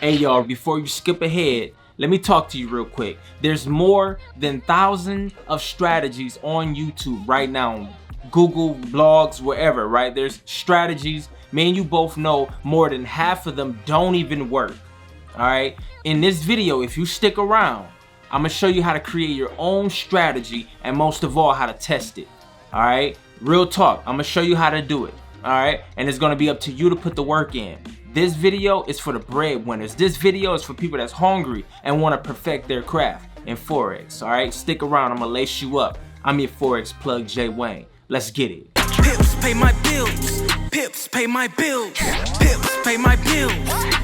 Hey y'all, before you skip ahead, let me talk to you real quick. There's more than thousands of strategies on YouTube right now, Google, blogs, wherever, right? There's strategies. Me and you both know more than half of them don't even work. All right. In this video, if you stick around, I'm gonna show you how to create your own strategy and most of all, how to test it. All right. Real talk. I'm gonna show you how to do it. All right. And it's gonna be up to you to put the work in. This video is for the breadwinners. This video is for people that's hungry and want to perfect their craft in Forex. All right. Stick around. I'm gonna lace you up. I'm your Forex plug, Jay Wayne. Let's get it. Pips pay my bills. Pips pay my bills. Pips pay my bills.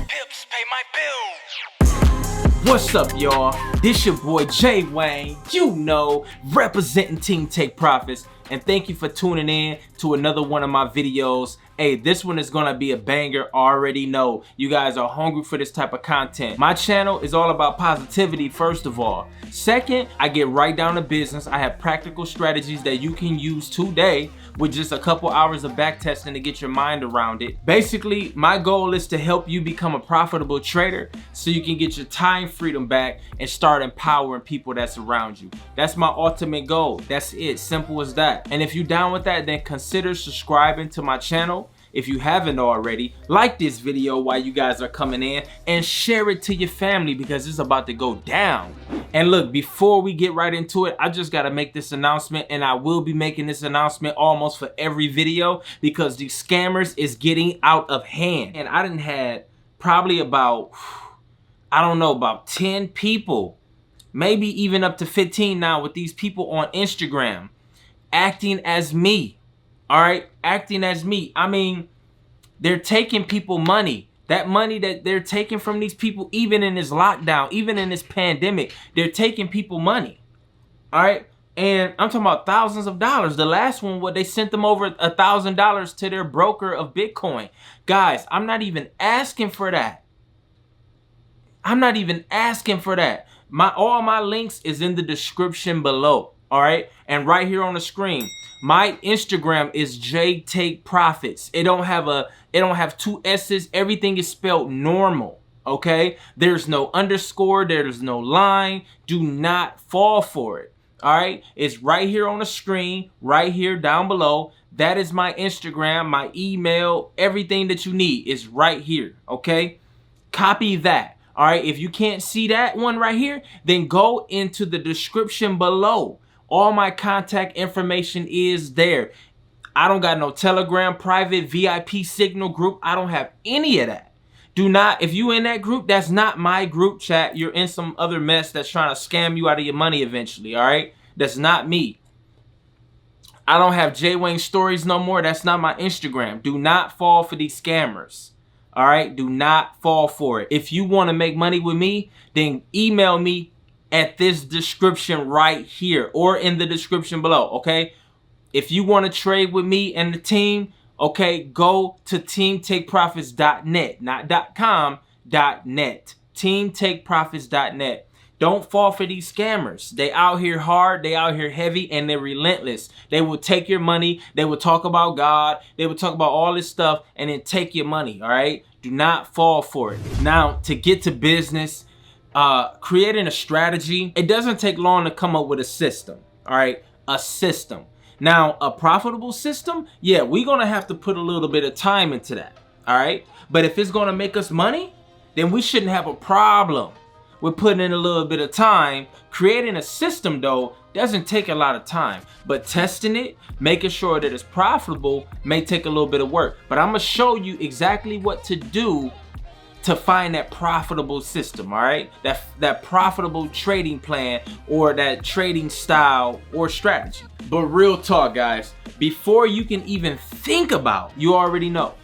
Pips pay my bills. What's up, y'all? This your boy Jay Wayne, you know, representing Team Take Profits, and thank you for tuning in to another one of my videos. Hey, this one is gonna be a banger. Already know you guys are hungry for this type of content. My channel is all about positivity, first of all. Second, I get right down to business. I have practical strategies that you can use today with just a couple hours of back testing to get your mind around it. Basically, my goal is to help you become a profitable trader so you can get your time freedom back and start empowering people that's around you. That's my ultimate goal. That's it. Simple as that. And if you're down with that, then consider subscribing to my channel. If you haven't already, like this video while you guys are coming in and share it to your family because it's about to go down. And look, before we get right into it, I just got to make this announcement, and I will be making this announcement almost for every video because these scammers is getting out of hand. And I done had probably about, I don't know, about 10 people, maybe even up to 15 now with these people on Instagram acting as me. All right, acting as me. I mean, they're taking people money. That money that they're taking from these people, even in this lockdown, even in this pandemic, they're taking people money. All right, and I'm talking about thousands of dollars. The last one, what they sent them over $1,000 to their broker of Bitcoin. Guys, I'm not even asking for that. I'm not even asking for that. All my links is in the description below. All right, and right here on the screen, my Instagram is J Take Profits. It don't have two S's. Everything is spelled normal. Okay, there's no underscore. There's no line. Do not fall for it. All right, it's right here on the screen, right here down below. That is my Instagram, my email, everything that you need is right here. Okay, copy that. All right, if you can't see that one right here, then go into the description below. All my contact information is there. I don't got no Telegram, private, VIP signal group. I don't have any of that. Do not, if you in that group, that's not my group chat. You're in some other mess that's trying to scam you out of your money eventually, all right? That's not me. I don't have J Wayne stories no more. That's not my Instagram. Do not fall for these scammers, all right? Do not fall for it. If you want to make money with me, then email me at this description right here or in the description below, okay? If you want to trade with me and the team, okay, go to teamtakeprofits.net, not .com, .net. Teamtakeprofits.net. Don't fall for these scammers. They out here hard, they out here heavy, and they're relentless. They will take your money, they will talk about God, they will talk about all this stuff, and then take your money, all right? Do not fall for it. Now, to get to business, creating a strategy, it doesn't take long to come up with a system. All right, a system. Now, a profitable system, yeah, we're gonna have to put a little bit of time into that. All right, but if it's gonna make us money, then we shouldn't have a problem with putting in a little bit of time. Creating a system, though, doesn't take a lot of time, but testing it, making sure that it's profitable, may take a little bit of work. But I'm gonna show you exactly what to do to find that profitable system, all right? That profitable trading plan or that trading style or strategy. But real talk, guys, before you can even think about, you already know,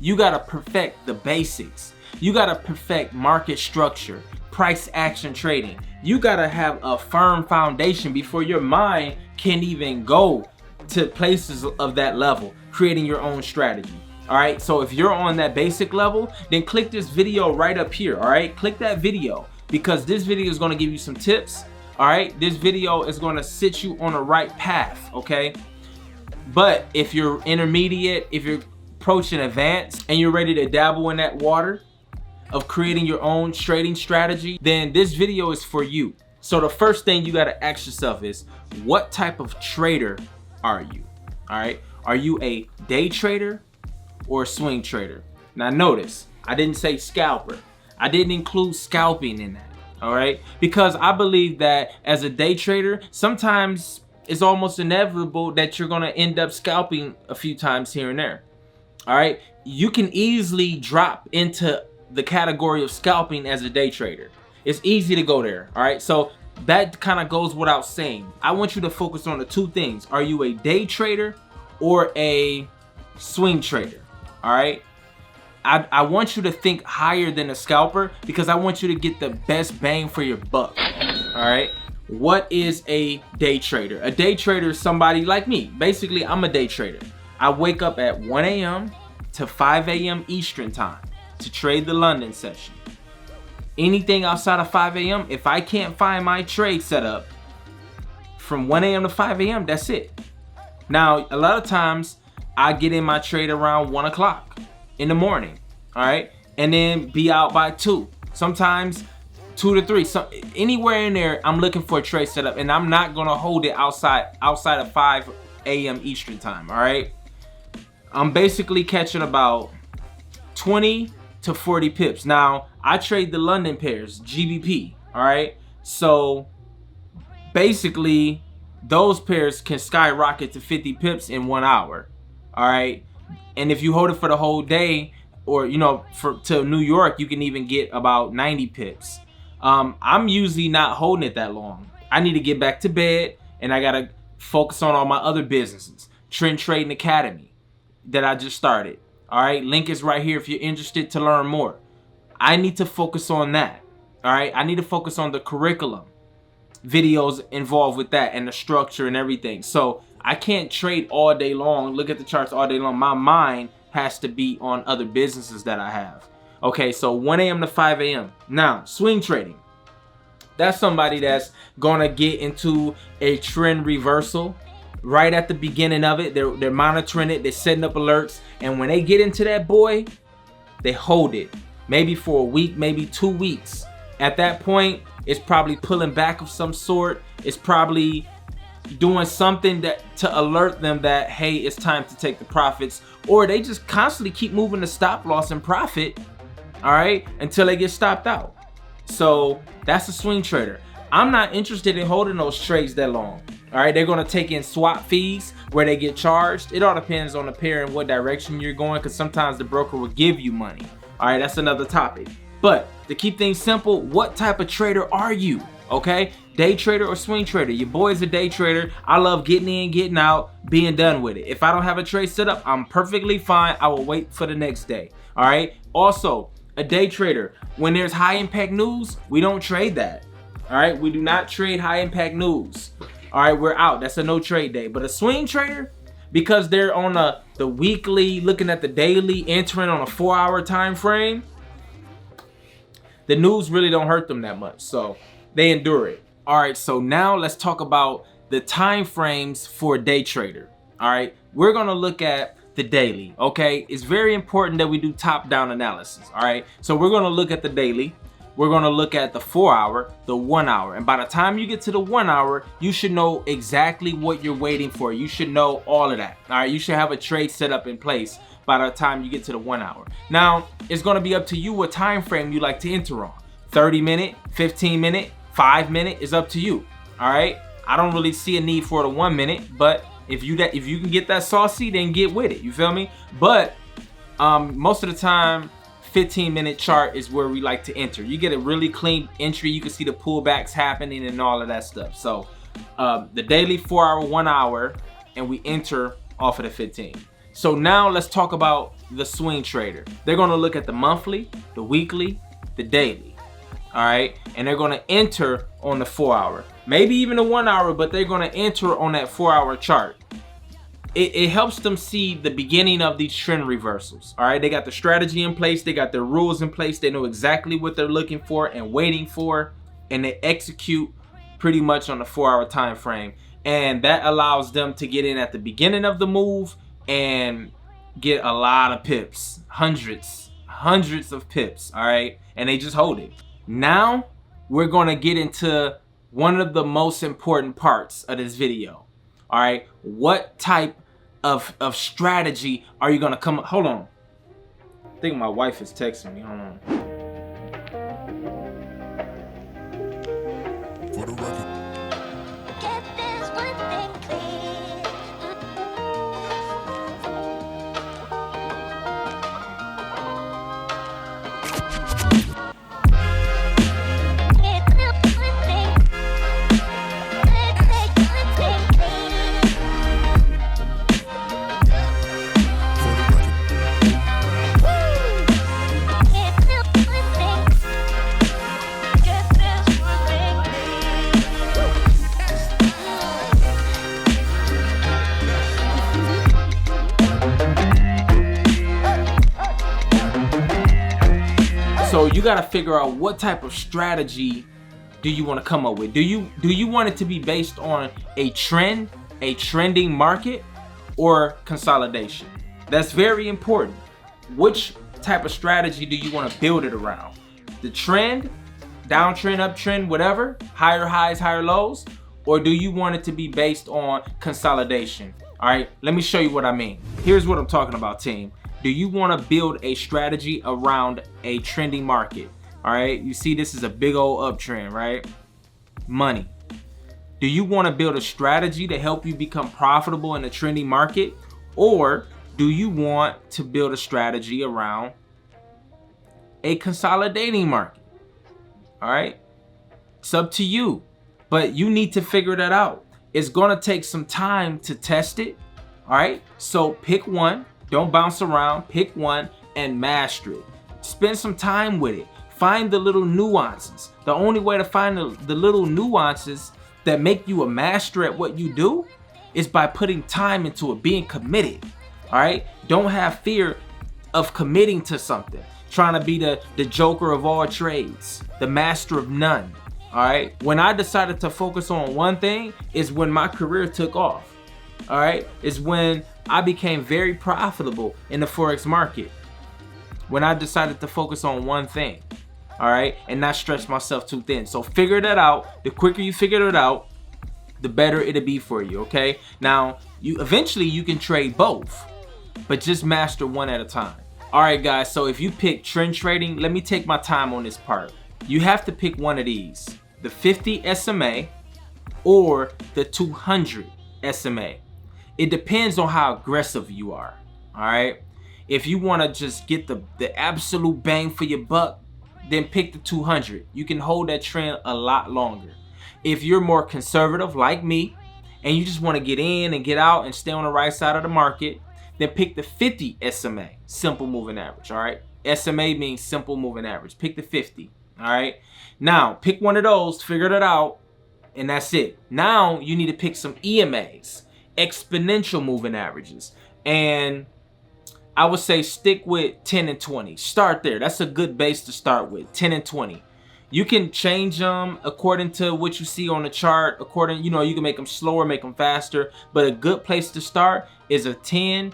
you gotta perfect the basics. You gotta perfect market structure, price action trading. You gotta have a firm foundation before your mind can even go to places of that level, creating your own strategy. All right, so if you're on that basic level, then click this video right up here. All right, click that video because this video is going to give you some tips. All right, this video is going to sit you on the right path. Okay, but if you're intermediate, if you're approaching advanced and you're ready to dabble in that water, of creating your own trading strategy, then this video is for you. So the first thing you got to ask yourself is, what type of trader are you? All right, are you a day trader or a swing trader? Now notice, I didn't say scalper. I didn't include scalping in that, all right? Because I believe that as a day trader, sometimes it's almost inevitable that you're gonna end up scalping a few times here and there, all right? You can easily drop into the category of scalping as a day trader. It's easy to go there, all right? So that kind of goes without saying. I want you to focus on the two things. Are you a day trader or a swing trader, all right? I want you to think higher than a scalper because I want you to get the best bang for your buck, all right? What is a day trader? A day trader is somebody like me. Basically, I'm a day trader. I wake up at 1 a.m. to 5 a.m. Eastern time to trade the London session. Anything outside of 5 a.m., if I can't find my trade set up from 1 a.m. to 5 a.m., that's it. Now, a lot of times I get in my trade around 1 o'clock in the morning, all right, and then be out by 2, sometimes 2 to 3, so anywhere in there I'm looking for a trade setup, and I'm not gonna hold it outside of 5 a.m. Eastern time, all right? I'm basically catching about 20 to 40 pips. Now I trade the London pairs, GBP, all right? So basically those pairs can skyrocket to 50 pips in 1 hour, all right? And if you hold it for the whole day, or you know, to New York, you can even get about 90 pips. I'm usually not holding it that long. I need to get back to bed, and I gotta focus on all my other businesses. Trend Trading Academy that I just started. All right, link is right here if you're interested to learn more. I need to focus on that. All right, I need to focus on the curriculum, videos involved with that, and the structure and everything. So I can't trade all day long, look at the charts all day long. My mind has to be on other businesses that I have. Okay, so 1 a.m. to 5 a.m. Now, swing trading. That's somebody that's gonna get into a trend reversal right at the beginning of it. They're monitoring it, they're setting up alerts, and when they get into that boy, they hold it. Maybe for a week, maybe 2 weeks. At that point, it's probably pulling back of some sort. It's probably doing something that to alert them that, hey, it's time to take the profits, or they just constantly keep moving the stop loss and profit, all right, until they get stopped out. So that's a swing trader. I'm not interested in holding those trades that long, all right? They're gonna take in swap fees where they get charged. It all depends on the pair and what direction you're going, because sometimes the broker will give you money, all right? That's another topic. But to keep things simple, what type of trader are you? Okay, day trader or swing trader? Your boy is a day trader. I love getting in, getting out, being done with it. If I don't have a trade set up, I'm perfectly fine. I will wait for the next day. All right. Also, a day trader, when there's high impact news, we don't trade that. All right, we do not trade high impact news. All right, we're out. That's a no trade day. But a swing trader, because they're on the weekly, looking at the daily, entering on a 4-hour time frame, the news really don't hurt them that much. So they endure it. All right, so now let's talk about the time frames for a day trader. All right, we're gonna look at the daily. Okay, it's very important that we do top-down analysis. All right, so we're gonna look at the daily. We're gonna look at the 4-hour, the 1 hour, and by the time you get to the 1 hour, you should know exactly what you're waiting for. You should know all of that. All right, you should have a trade set up in place by the time you get to the 1 hour. Now, it's gonna be up to you what time frame you like to enter on. 30-minute, 15-minute, 5-minute is up to you. All right, I don't really see a need for the 1 minute, but if you can get that saucy, then get with it. You feel me? But most of the time, 15-minute chart is where we like to enter. You get a really clean entry. You can see the pullbacks happening and all of that stuff. So the daily, 4-hour, 1 hour, and we enter off of the 15. So now let's talk about the swing trader. They're gonna look at the monthly, the weekly, the daily. All right, and they're gonna enter on the 4-hour, maybe even the 1 hour, but they're gonna enter on that 4-hour chart. It helps them see the beginning of these trend reversals. All right, they got the strategy in place, they got their rules in place, they know exactly what they're looking for and waiting for, and they execute pretty much on the 4-hour time frame, and that allows them to get in at the beginning of the move and get a lot of pips, hundreds of pips. All right, and they just hold it. Now we're gonna get into one of the most important parts of this video. All right, what type of strategy are you gonna come? Hold on, I think my wife is texting me. Hold on. For the record. Get this one thing clear. Get this one thing. Let's make one thing clear. For the record. Get this one thing. Get this one thing So you got to figure out what type of strategy do you want to come up with. Do you want it to be based on a trend, a trending market, or consolidation? That's very important. Which type of strategy do you want to build it around? The trend, downtrend, uptrend, whatever, higher highs, higher lows, or do you want it to be based on consolidation? All right, let me show you what I mean. Here's what I'm talking about, team. Do you want to build a strategy around a trending market? All right, you see this is a big old uptrend, right? Money. Do you want to build a strategy to help you become profitable in a trending market? Or do you want to build a strategy around a consolidating market? All right, it's up to you, but you need to figure that out. It's gonna take some time to test it. All right, so pick one. Don't bounce around, pick one and master it. Spend some time with it. Find the little nuances. The only way to find the little nuances that make you a master at what you do is by putting time into it, being committed. All right? Don't have fear of committing to something. Trying to be the joker of all trades, the master of none. All right? When I decided to focus on one thing is when my career took off. All right? Is when I became very profitable in the Forex market. When I decided to focus on one thing, all right, and not stretch myself too thin. So figure that out. The quicker you figure it out, the better it'll be for you, okay? Now, eventually you can trade both, but just master one at a time. All right, guys, so if you pick trend trading, let me take my time on this part. You have to pick one of these, the 50 SMA or the 200 SMA. It depends on how aggressive you are, all right? If you want to just get the absolute bang for your buck, then pick the 200. You can hold that trend a lot longer. If you're more conservative like me, and you just want to get in and get out and stay on the right side of the market, then pick the 50 SMA, simple moving average, all right? SMA means simple moving average. Pick the 50, all right? Now, pick one of those, figure that out, and that's it. Now, you need to pick some EMAs. Exponential moving averages, and I would say stick with 10 and 20. Start there. That's a good base to start with, 10 and 20. You can change them according to what you see on the chart. According, you can make them slower, make them faster, but a good place to start is a 10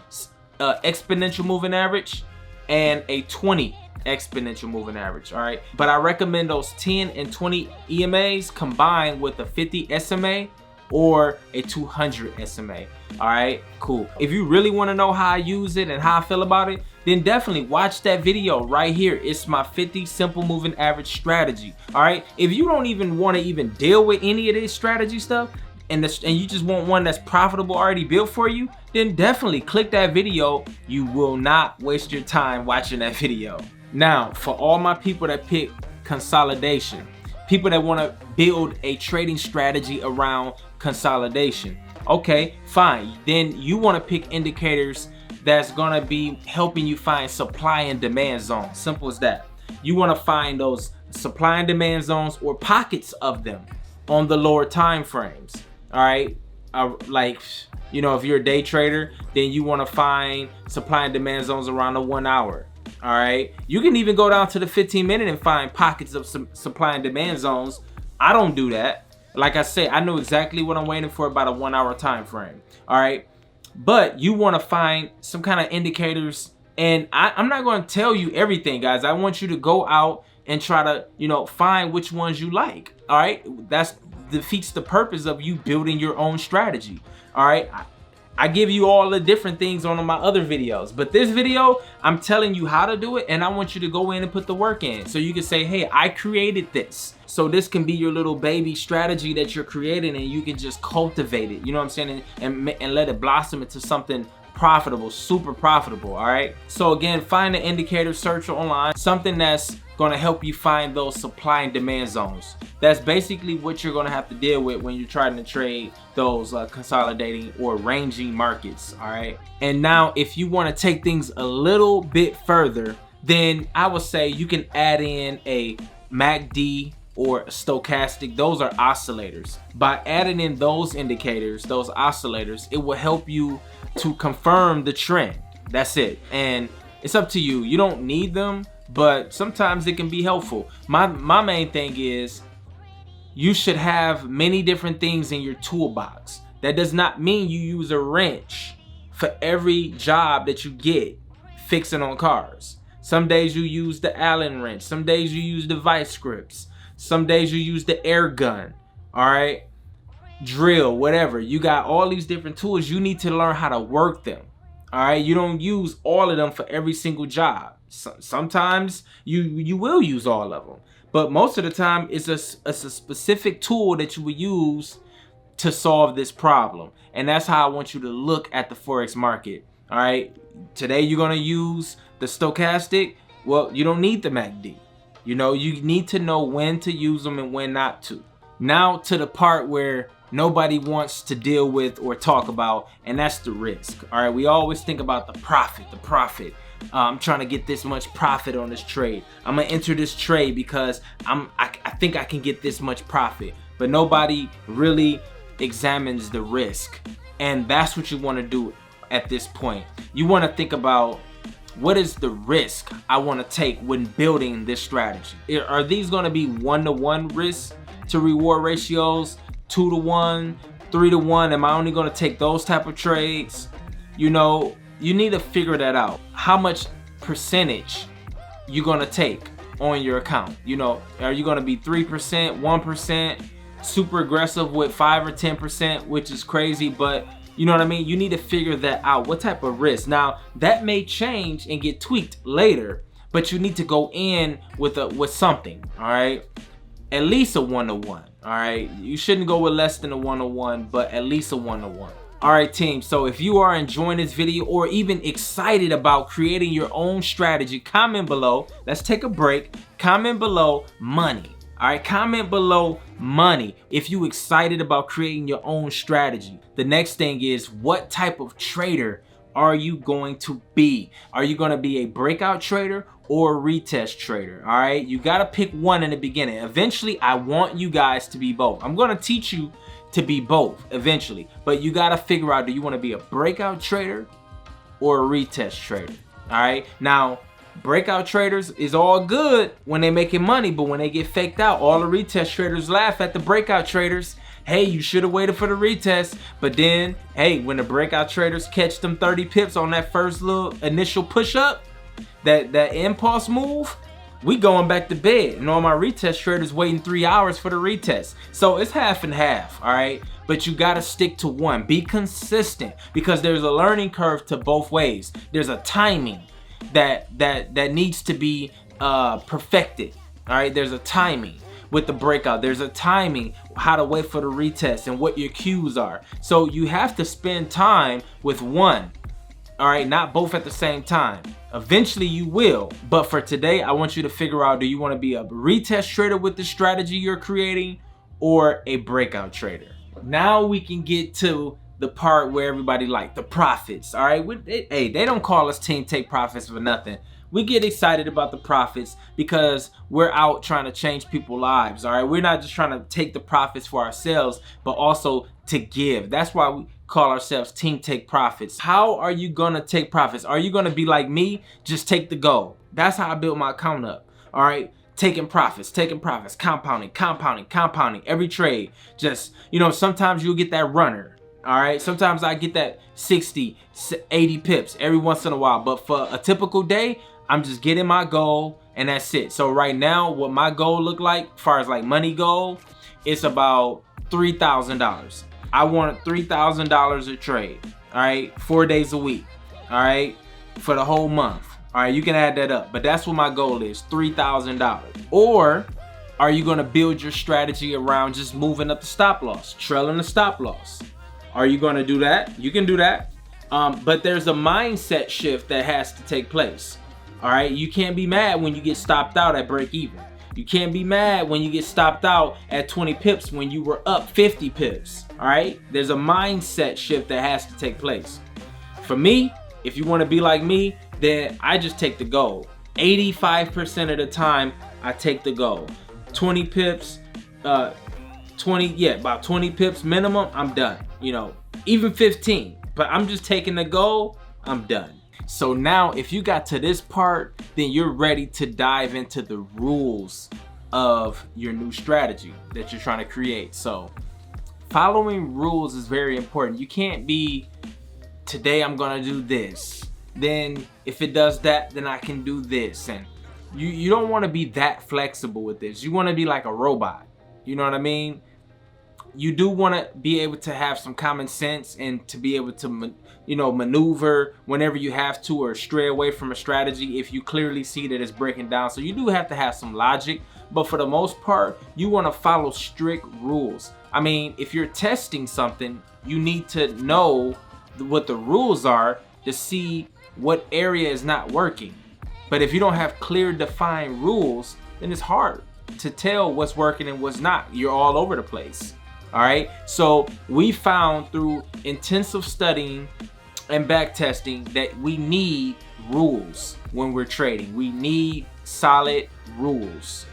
exponential moving average and a 20 exponential moving average, all right? But I recommend those 10 and 20 EMAs combined with a 50 SMA or a 200 SMA. All right, cool. If you really want to know how I use it and how I feel about it, then definitely watch that video right here. It's my 50 simple moving average strategy. All right, if you don't even want to even deal with any of this strategy stuff and you just want one that's profitable already built for you, then definitely click that video. You will not waste your time watching that video. Now, for all my people that pick consolidation, people that want to build a trading strategy around consolidation, okay, fine. Then you want to pick indicators that's going to be helping you find supply and demand zones. Simple as that. You want to find those supply and demand zones or pockets of them on the lower time frames. All right, like, if you're a day trader, then you want to find supply and demand zones around the 1 hour. All right, you can even go down to the 15-minute and find pockets of some supply and demand zones. I don't do that. Like I said, I know exactly what I'm waiting for about a 1 hour time frame. All right, but you want to find some kind of indicators, and I'm not going to tell you everything, guys. I want you to go out and try to, you know, find which ones you like. All right, that's defeats the purpose of you building your own strategy. All right, I give you all the different things on my other videos, but this video, I'm telling you how to do it, and I want you to go in and put the work in so you can say, hey, I created this. So this can be your little baby strategy that you're creating, and you can just cultivate it, you know what I'm saying, and let it blossom into something profitable, super profitable. All right, so again, find an indicator, search online, something that's going to help you find those supply and demand zones. That's basically what you're going to have to deal with when you're trying to trade those consolidating or ranging markets. All right, and now if you want to take things a little bit further, then I would say you can add in a MACD or a stochastic. Those are oscillators. By adding in those indicators, those oscillators, it will help you to confirm the trend. That's it, and it's up to you. You don't need them, but sometimes it can be helpful. My main thing is you should have many different things in your toolbox. That does not mean you use a wrench for every job that you get fixing on cars. Some days you use the Allen wrench, some days you use the vice grips, some days you use the air gun. All right, drill, whatever. You got all these different tools. You need to learn how to work them. All right, you don't use all of them for every single job. Sometimes you will use all of them, but most of the time it's a specific tool that you will use to solve this problem. And that's how I want you to look at the Forex market. All right, today you're going to use the stochastic. Well, you don't need the MACD. You know, you need to know when to use them and when not to. Now to the part where nobody wants to deal with or talk about, and that's the risk. All right, we always think about the profit. I'm trying to get this much profit on this trade. I'm gonna enter this trade because I think I can get this much profit, but nobody really examines the risk. And that's what you want to do at this point. You want to think about, what is the risk I want to take when building this strategy? Are these going to be 1-to-1 risk to reward ratios, 2-to-1, 3-to-1? Am I only going to take those type of trades? You know, you need to figure that out. How much percentage you're going to take on your account? You know, are you going to be 3%, 1%, super aggressive with 5 or 10%, which is crazy, but you know what I mean? You need to figure that out. What type of risk? Now, that may change and get tweaked later, but you need to go in with something, all right? At least a 1-to-1, all right? You shouldn't go with less than a 1-to-1, but at least a 1-to-1. All right, team, so if you are enjoying this video or even excited about creating your own strategy, comment below. Let's take a break. Comment below money. All right, comment below money if you excited about creating your own strategy. The next thing is, what type of trader are you going to be? Are you going to be a breakout trader or a retest trader? All right, you got to pick one in the beginning. Eventually, I want you guys to be both. I'm going to teach you to be both eventually, but you got to figure out, do you want to be a breakout trader or a retest trader? All right, now breakout traders is all good when they making money, but when they get faked out, all the retest traders laugh at the breakout traders. Hey, you should have waited for the retest. But then, hey, when the breakout traders catch them 30 pips on that first little initial push up, that impulse move, we going back to bed. And all my retest traders waiting 3 hours for the retest. So it's half and half, all right? But you gotta stick to one. Be consistent, because there's a learning curve to both ways. There's a timing that needs to be perfected. All right, there's a timing with the breakout. There's a timing how to wait for the retest and what your cues are. So you have to spend time with one. All right, not both at the same time. Eventually you will, but for today, I want you to figure out, do you want to be a retest trader with the strategy you're creating or a breakout trader? Now we can get to the part where everybody like the profits. All right, hey, they don't call us Team Take Profits for nothing. We get excited about the profits because we're out trying to change people's lives. All right, we're not just trying to take the profits for ourselves, but also to give. That's why we call ourselves Team Take Profits. How are you gonna take profits? Are you gonna be like me, just take the goal? That's how I built my account up. All right, taking profits, compounding every trade. Just, you know, sometimes you'll get that runner. All right, sometimes I get that 60, 80 pips every once in a while, but for a typical day, I'm just getting my goal and that's it. So right now, what my goal look like, as far as like money goal, it's about $3,000. I want $3,000 a trade. All right, 4 days a week. All right, for the whole month. All right, you can add that up, but that's what my goal is, $3,000. Or are you gonna build your strategy around just moving up the stop loss, trailing the stop loss? Are you gonna do that? You can do that. But there's a mindset shift that has to take place. All right, you can't be mad when you get stopped out at break even. You can't be mad when you get stopped out at 20 pips when you were up 50 pips. All right, there's a mindset shift that has to take place. For me, if you want to be like me, then I just take the goal. 85% of the time, I take the goal. 20 pips, about 20 pips minimum, I'm done. You know, even 15, but I'm just taking the goal, I'm done. So now if you got to this part, then you're ready to dive into the rules of your new strategy that you're trying to create. So following rules is very important. You can't be, today I'm gonna do this, then if it does that, then I can do this. And you don't want to be that flexible with this. You want to be like a robot. You know what I mean? You do want to be able to have some common sense and to be able to, you know, maneuver whenever you have to, or stray away from a strategy if you clearly see that it's breaking down. So you do have to have some logic, but for the most part, you want to follow strict rules. I mean, if you're testing something, you need to know what the rules are to see what area is not working. But if you don't have clear defined rules, then it's hard to tell what's working and what's not. You're all over the place. All right, so we found through intensive studying and back testing that we need rules when we're trading. We need solid rules.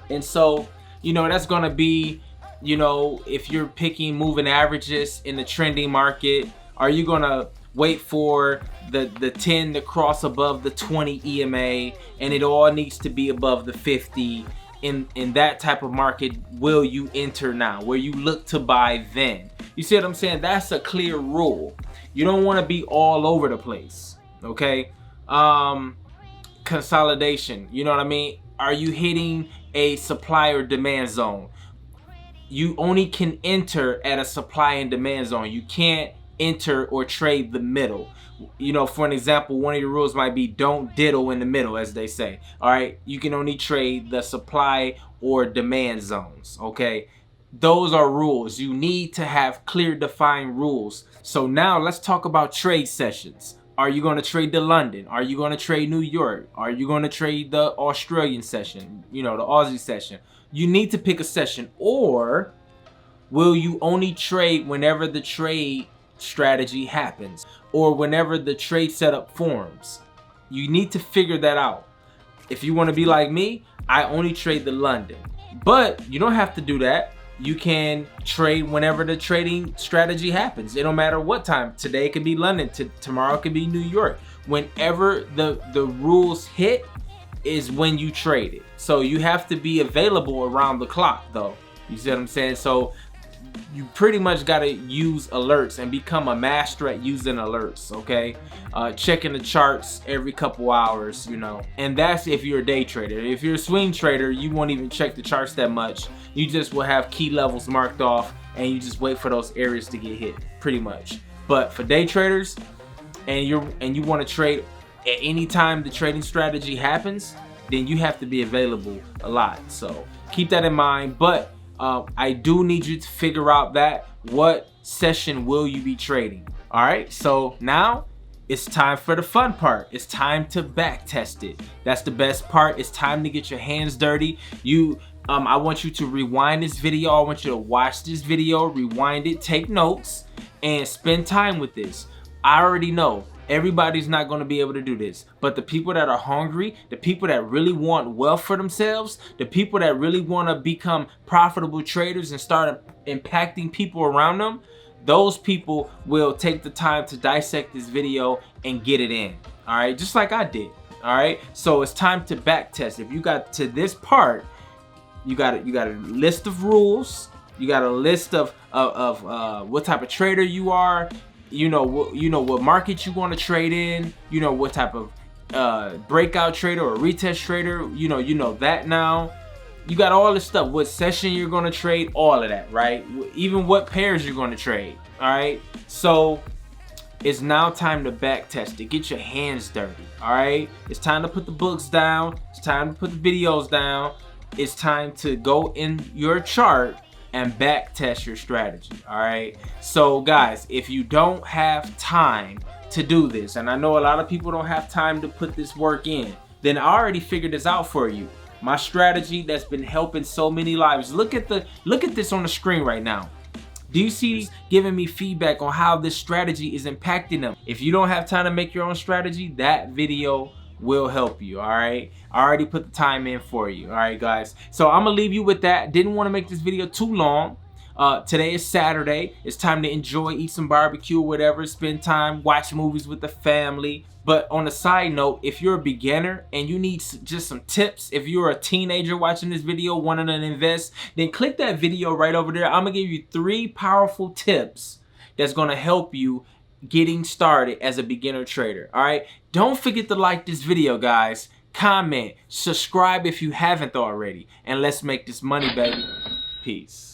And so, you know, that's gonna be, you know, if you're picking moving averages in the trending market, are you gonna wait for the 10 to cross above the 20 EMA and it all needs to be above the 50? In that type of market, will you enter now? Where you look to buy then? You see what I'm saying? That's a clear rule. You don't want to be all over the place. Okay. Consolidation, you know what I mean? Are you hitting a supply or demand zone? You only can enter at a supply and demand zone. You can't enter or trade the middle. You know, for an example, one of your rules might be don't diddle in the middle, as they say. All right, you can only trade the supply or demand zones. Okay, those are rules. You need to have clear defined rules. So now let's talk about trade sessions. Are you going to trade the London? Are you going to trade New York? Are you going to trade the Australian session? You know, the Aussie session. You need to pick a session. Or will you only trade whenever the trade strategy happens, or whenever the trade setup forms? You need to figure that out. If you want to be like me, I only trade the London, but you don't have to do that. You can trade whenever the trading strategy happens. It don't matter what time. Today it could be London, tomorrow it could be New York. Whenever the rules hit is when you trade it. So you have to be available around the clock though. You see what I'm saying? So you pretty much got to use alerts and become a master at using alerts. Okay, checking the charts every couple hours, you know, and that's if you're a day trader. If you're a swing trader, you won't even check the charts that much. You just will have key levels marked off and you just wait for those areas to get hit, pretty much. But for day traders, and you want to trade at any time the trading strategy happens, then you have to be available a lot. So keep that in mind. But I do need you to figure out that what session will you be trading. All right, so now it's time for the fun part. It's time to back test it. That's the best part. It's time to get your hands dirty. I want you to rewind this video. I want you to watch this video, rewind it, take notes, and spend time with this. I already know everybody's not going to be able to do this, but the people that are hungry, the people that really want wealth for themselves, the people that really want to become profitable traders and start impacting people around them, those people will take the time to dissect this video and get it in. All right, just like I did. All right, so it's time to back test. If you got to this part, you got a list of rules, you got a list of what type of trader you are. You know what market you want to trade in, you know what type of breakout trader or retest trader, you know that now. You got all this stuff, what session you're gonna trade, all of that, right? Even what pairs you're gonna trade, all right? So it's now time to back test it. Get your hands dirty, all right? It's time to put the books down. It's time to put the videos down. It's time to go in your chart and back test your strategy, all right? So guys, if you don't have time to do this, and I know a lot of people don't have time to put this work in, then I already figured this out for you. My strategy that's been helping so many lives. Look at this on the screen right now. Do you see giving me feedback on how this strategy is impacting them? If you don't have time to make your own strategy, that video will help you, all right? I already put the time in for you, all right, guys? So I'm gonna leave you with that. Didn't want to make this video too long. Today is Saturday. It's time to enjoy, eat some barbecue or whatever, spend time, watch movies with the family. But on a side note, if you're a beginner and you need just some tips, if you're a teenager watching this video wanting to invest, then click that video right over there. I'm gonna give you 3 powerful tips that's gonna help you getting started as a beginner trader, all right? Don't forget to like this video, guys. Comment, subscribe if you haven't already, and let's make this money, baby. Peace.